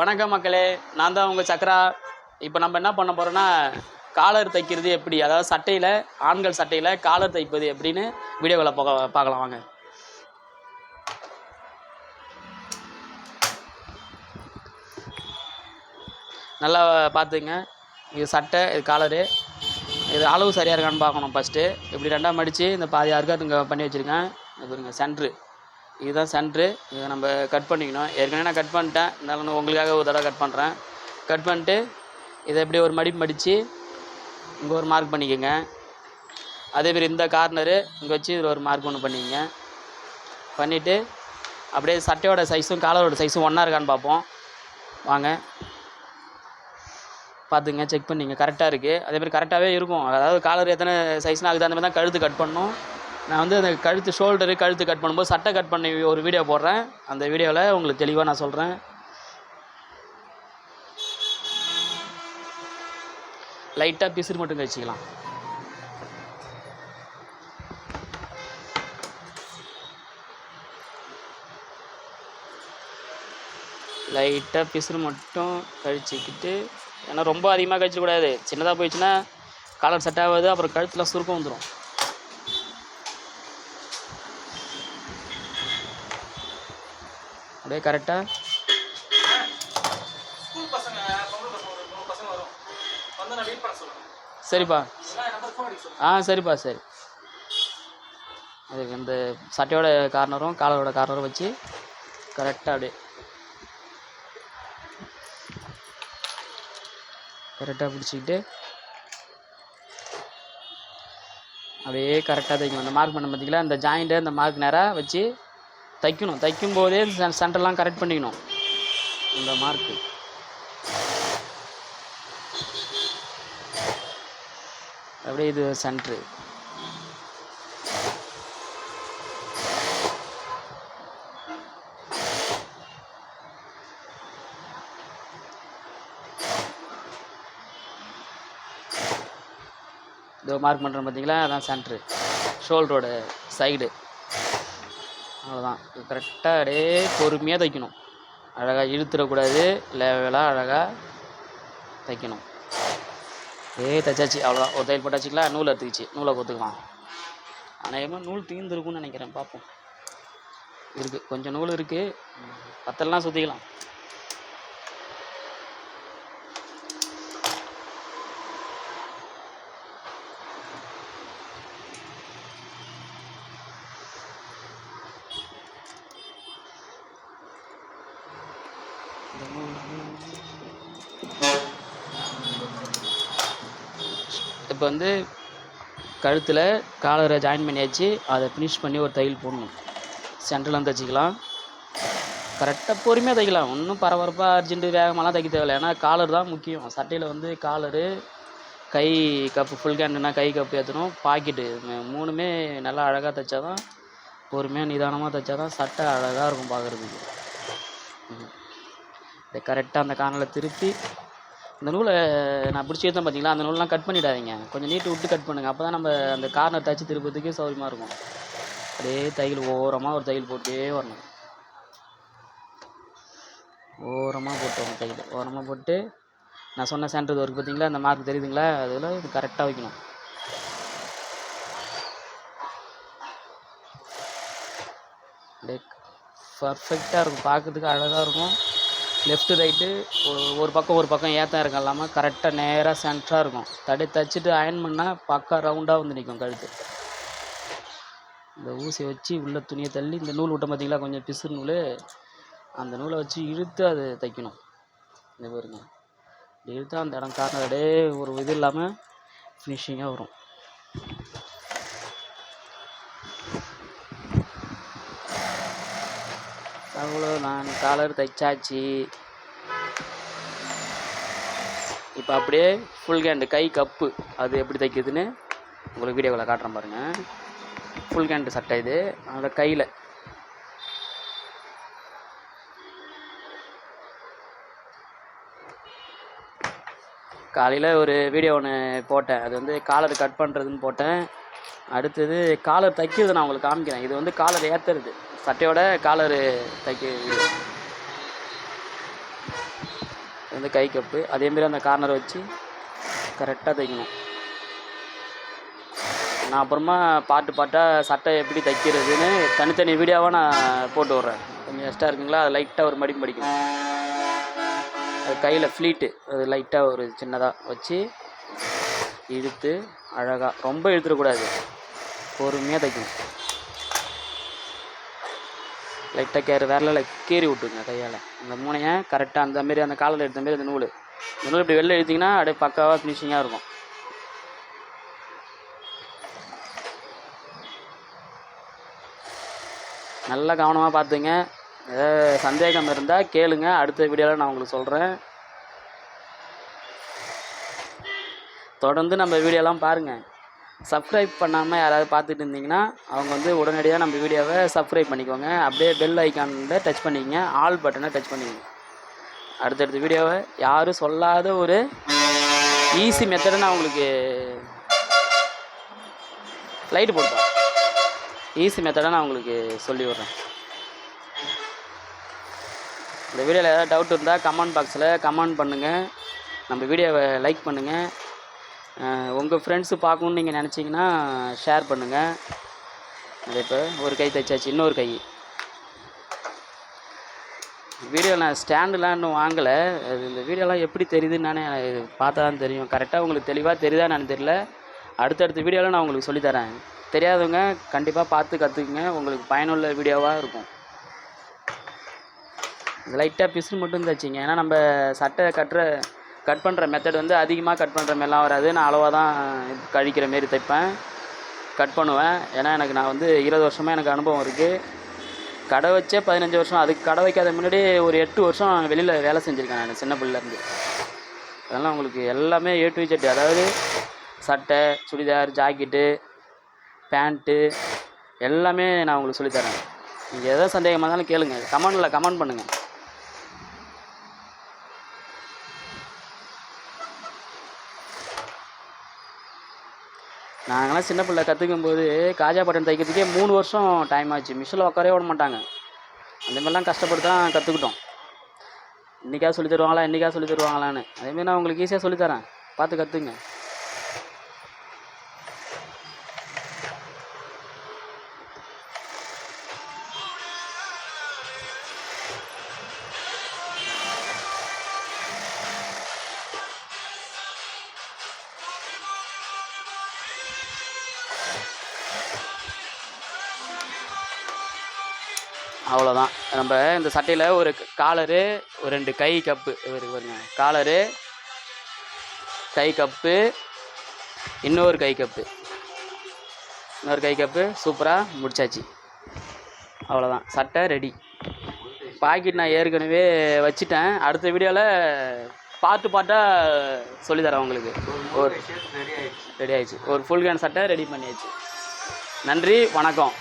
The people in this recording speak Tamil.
வணக்கம் மக்களே, நான் தான் உங்கள் சக்ரா. இப்போ நம்ம என்ன பண்ண போகிறோன்னா, காலர் தைக்கிறது எப்படி, அதாவது சட்டையில், ஆண்கள் சட்டையில் காலர் தைப்பது எப்படின்னு வீடியோவில் பார்க்கலாம் வாங்க. நல்லா பார்த்துங்க. இது சட்டை, இது காலரு. இது அளவு சரியாக இருக்கான்னு பார்க்கணும் ஃபஸ்ட்டு. இப்படி ரெண்டாக மடித்து இந்த பாதி யாருக்காக இங்கே பண்ணி வச்சுருக்கேன். இது பாருங்க சென்ட்ரு, இதுதான் சென்ட்ரு. இதை நம்ம கட் பண்ணிக்கணும். ஏற்கனவே நான் கட் பண்ணிட்டேன், இருந்தாலும் உங்களுக்காக ஒரு தடவை கட் பண்ணுறேன். கட் பண்ணிட்டு இதை எப்படி ஒரு மடித்து இங்கே ஒரு மார்க் பண்ணிக்கோங்க. அதேமாரி இந்த கார்னரு இங்கே வச்சு இதில் ஒரு மார்க் ஒன்று பண்ணிக்கங்க. பண்ணிவிட்டு அப்படியே சட்டையோட சைஸும் காலரோட சைஸும் ஒன்றா இருக்கான்னு பார்ப்போம் வாங்க. பார்த்துங்க, செக் பண்ணிங்க, கரெக்டாக இருக்குது. அதேமாதிரி கரெக்டாகவே இருக்கும். அதாவது காலர் எத்தனை சைஸ்னால் அதுக்கு அந்த மாதிரி தான் கழுத்து கட் பண்ணணும். நான் வந்து அந்த கழுத்து கழுத்து கட் பண்ணும்போது சட்டை கட் பண்ணி ஒரு வீடியோ போடுறேன். அந்த வீடியோவில் உங்களுக்கு தெளிவாக நான் சொல்கிறேன். லைட்டாக பிசுறு மட்டும் கழிச்சிக்கலாம். லைட்டாக பிசுறு மட்டும் கழிச்சிக்கிட்டு, ஏன்னா ரொம்ப அதிகமாக கழிச்சிடக்கூடாது. சின்னதாக போயிடுச்சுன்னா காலர் செட் ஆகாது, அப்புறம் கழுத்தில் சுருக்கம் வந்துடும். அப்படியே கரெக்டாக சரிப்பா. சரிப்பா, சரி. அதுக்கு இந்த சட்டையோட கார்னரும் காலரோட கார்னரும் வச்சு கரெக்டாக அப்படியே கரெக்டாக பிடிச்சிக்கிட்டு அப்படியே கரெக்டாக தைக்கணும். அந்த மார்க் பண்ண பார்த்தீங்களா, அந்த ஜாயிண்ட்டை அந்த மார்க் நேராக வச்சு தைக்கணும். தைக்கும்போதே சென்டர்லாம் கரெக்ட் பண்ணிக்கணும். இந்த மார்க்கு அப்படியே இது சென்ட்ரு. இதோ மார்க் பண்ணுறோம் பார்த்தீங்களா, அதான் சென்ட்ரு. ஷோல்டரோட சைடு. அவ்வளோதான். கரெக்டாக அப்படியே பொறுமையாக தைக்கணும். அழகாக இழுத்துடக்கூடாது, லெவலாக அழகாக தைக்கணும். தைச்சாச்சு, அவ்வளோதான். ஒரு தையல் போட்டாச்சுங்களா, நூல் எடுத்துக்கிச்சு, நூலை கொத்துக்கலாம். அநேகமாக நூல் தீர்ந்துருக்குன்னு நினைக்கிறேன், பார்ப்போம். இருக்குது, கொஞ்சம் நூல் இருக்குது, பத்தெல்லாம் சுற்றிக்கலாம். இப்போ வந்து கழுத்தில் காலரை ஜாயின் பண்ணியாச்சு. அதை ஃபினிஷ் பண்ணி ஒரு தையல் போடணும். சென்டர்லாம் தைச்சிக்கலாம். கரெக்டாக பொறுமையாக தைக்கலாம். ஒன்றும் பரபரப்பாக அர்ஜென்ட்டு வேகமாகலாம் தைக்க தேவையில்லை. ஏன்னா காலர் தான் முக்கியம். சட்டையில் வந்து காலரு, கை கப்பு, ஃபுல் ஹேண்டுனா கை கப்பு ஏற்றணும், பாக்கெட்டு, மூணுமே நல்லா அழகாக தைச்சா தான், பொறுமையாக நிதானமாக தைச்சா தான் சட்டை அழகாக இருக்கும் பார்க்குறதுக்கு. இதை கரெக்டாக அந்த கார்னரில் திருப்பி இந்த நூலை நான் பிடிச்சி எடுத்தேன் பார்த்தீங்களா, அந்த நூலெலாம் கட் பண்ணிடாதீங்க. கொஞ்சம் நீட்டு விட்டு கட் பண்ணுங்கள். அப்போ தான் நம்ம அந்த கார்னர் தைச்சி திருப்பத்துக்கே சௌகரியமாக இருக்கும். அப்படியே தையல் ஓரமாக ஒரு தையல் போட்டே வரணும். ஓரமாக போட்டு வரணும் தையல். ஓரமாக போட்டு நான் சொன்ன சென்டர் ஒர்க் பார்த்தீங்களா, அந்த மார்க் தெரியுதுங்களா, அதில் இது கரெக்டாக வைக்கணும். அப்படியே பர்ஃபெக்டாக இருக்கும், பார்க்கறதுக்கு அழகாக இருக்கும். லெஃப்ட்டு ரைட்டு ஒரு பக்கம் ஏற்றம் இறக்கம் இல்லாமல் கரெக்டாக நேராக சென்டராக இருக்கும். தைச்சிட்டு அயன் பண்ணால் பக்கம் ரவுண்டாக வந்து நிற்கும் கழுத்து. இந்த ஊசியை வச்சு உள்ள துணியை தள்ளி இந்த நூல் விட்ட பார்த்தீங்களா, கொஞ்சம் பிசுறு நூல், அந்த நூலை வச்சு இழுத்து அது தைக்கணும். இந்த பாருங்க, இழுத்தா அந்த இடம் கார்னர் அப்படியே ஒரு இது இல்லாமல் ஃபினிஷிங்காக வரும். அவ்வளோ நான் காலர் தைச்சாச்சு. இப்போ அப்படியே ஃபுல் ஹேண்டு கை கப்பு அது எப்படி தைக்கிறதுன்னு உங்களுக்கு வீடியோவில் காட்டுறேன் பாருங்கள். ஃபுல் ஹேண்டு சட்டை இது. அதோட கையில் காலையில் ஒரு வீடியோ ஒன்று போட்டேன். அது வந்து காலர் கட் பண்ணுறதுன்னு போட்டேன். அடுத்தது காலர் தைக்கிறது நான் உங்களுக்கு காமிக்கிறேன். இது வந்து காலர் ஏற்றுறது, சட்டையோட காலரு தைக்க. வந்து கை கப்பு. அதேமாரி அந்த கார்னரை வச்சு கரெக்டாக தைக்கணும். நான் அப்புறமா பார்ட்டாக சட்டை எப்படி தைக்கிறதுன்னு தனித்தனி வீடியோவாக நான் போட்டு விட்றேன். கொஞ்சம் எக்ஸ்ட்ரா இருக்குங்களா, அது லைட்டாக ஒரு மடிப்பு மடிக்கணும். அது கையில் ஃப்ளீட்டு அது லைட்டாக ஒரு சின்னதாக வச்சு இழுத்து அழகாக, ரொம்ப இழுத்துடக்கூடாது, பொறுமையாக தைக்கணும். லைட்டாக விரலில் கீறி விட்டுங்க கையால். அந்த மூனையை கரெக்டாக அந்தமாரி அந்த காலில் எடுத்த மாரி அந்த நூல் இப்படி வெளில எடுத்திங்கன்னா அப்படியே பக்காவாக ஃபினிஷிங்காக இருக்கும். நல்லா கவனமாக பார்த்துங்க. ஏதாவது சந்தேகம் இருந்தால் கேளுங்க, அடுத்த வீடியோவில் நான் உங்களுக்கு சொல்கிறேன். தொடர்ந்து நம்ம வீடியோலாம் பாருங்கள். சப்ஸ்கிரைப் பண்ணாமல் யாராவது பார்த்துட்டு இருந்தீங்கன்னா அவங்க வந்து உடனடியாக நம்ம வீடியோவை சப்ஸ்கிரைப் பண்ணிக்கோங்க. அப்படியே பெல் ஐக்கானில் டச் பண்ணிக்கங்க, ஆல் பட்டனை டச் பண்ணிக்கோங்க. அடுத்தடுத்த வீடியோவை யாரும் சொல்லாத ஒரு ஈஸி மெத்தடை நான் உங்களுக்கு லைட்டு போட்டேன். ஈஸி மெத்தடை நான் உங்களுக்கு சொல்லி விட்றேன். இந்த வீடியோவில் ஏதாவது டவுட் இருந்தால் கமெண்ட் பாக்ஸில் கமெண்ட் பண்ணுங்கள். நம்ம வீடியோவை லைக் பண்ணுங்கள். உங்கள் ஃப்ரெண்ட்ஸு பார்க்கணுன்னு நீங்கள் நினச்சிங்கன்னா ஷேர் பண்ணுங்கள். அது இப்போ ஒரு கை தைச்சாச்சு, இன்னொரு கை. வீடியோ நான் ஸ்டாண்டுலாம் இன்னும் வாங்கலை. அது இந்த வீடியோலாம் எப்படி தெரியுதுன்னு நானே பார்த்தா தான் தெரியும். கரெக்டாக உங்களுக்கு தெளிவாக தெரியுதா நான் தெரியல. அடுத்தடுத்த வீடியோவில் நான் உங்களுக்கு சொல்லித்தரேன். தெரியாதவங்க கண்டிப்பாக பார்த்து கற்றுக்குங்க, உங்களுக்கு பயனுள்ள வீடியோவாக இருக்கும். லைட்டாக பிசு மட்டும் தைச்சிங்க. ஏன்னா நம்ம சட்டை கட் பண்ணுற மெத்தட் வந்து அதிகமாக கட் பண்ணுற மாரிலாம் வராது. நான் அளவாக தான் கழிக்கிற மாரி தைப்பேன், கட் பண்ணுவேன். ஏன்னா நான் வந்து 20 வருஷமாக எனக்கு அனுபவம் இருக்குது. கடை வச்சே 15 வருஷம். அதுக்கு கடை வைக்காத முன்னாடி ஒரு 8 வருஷம் வெளியில் வேலை செஞ்சுருக்கேன் நான் சின்ன பிள்ளைலேருந்து. அதெல்லாம் உங்களுக்கு எல்லாமே A to Z, அதாவது சட்டை, சுடிதார், ஜாக்கெட்டு, பேண்ட்டு எல்லாமே நான் உங்களுக்கு சொல்லித்தரேன். நீங்கள் எதாவது சந்தேகமாக இருந்தாலும் கேளுங்க, கமெண்ட் பண்ணுங்கள். நாங்களாம் சின்ன பிள்ளை கற்றுக்கும் போது காஜா பட்டன் தைக்கிறதுக்கே 3 வருஷம் டைம் ஆச்சு. மிஷினில் உட்காரவே விட மாட்டாங்க. அந்த மாதிரிலாம் கஷ்டப்பட்டு தான் கற்றுக்கிட்டோம். இன்றைக்கா சொல்லி தருவாங்களான்னு. அதேமாரி நான் உங்களுக்கு ஈஸியாக சொல்லித்தரேன், பார்த்து கற்றுங்க. அவ்வளோதான். நம்ம இந்த சட்டையில் ஒரு காலரு, ஒரு 2 கை கப்பு பாருங்க. காலரு, கை கப்பு, இன்னொரு கை கப்பு சூப்பராக முடிச்சாச்சு. அவ்வளோதான், சட்டை ரெடி. பாக்கெட் நான் ஏற்கனவே வச்சுட்டேன். அடுத்த வீடியோவில் பார்ட்டாக சொல்லித்தரேன் உங்களுக்கு. ரெடி ஆயிடுச்சு. ஒரு ஃபுல் கேன் சட்டை ரெடி பண்ணியாச்சு. நன்றி, வணக்கம்.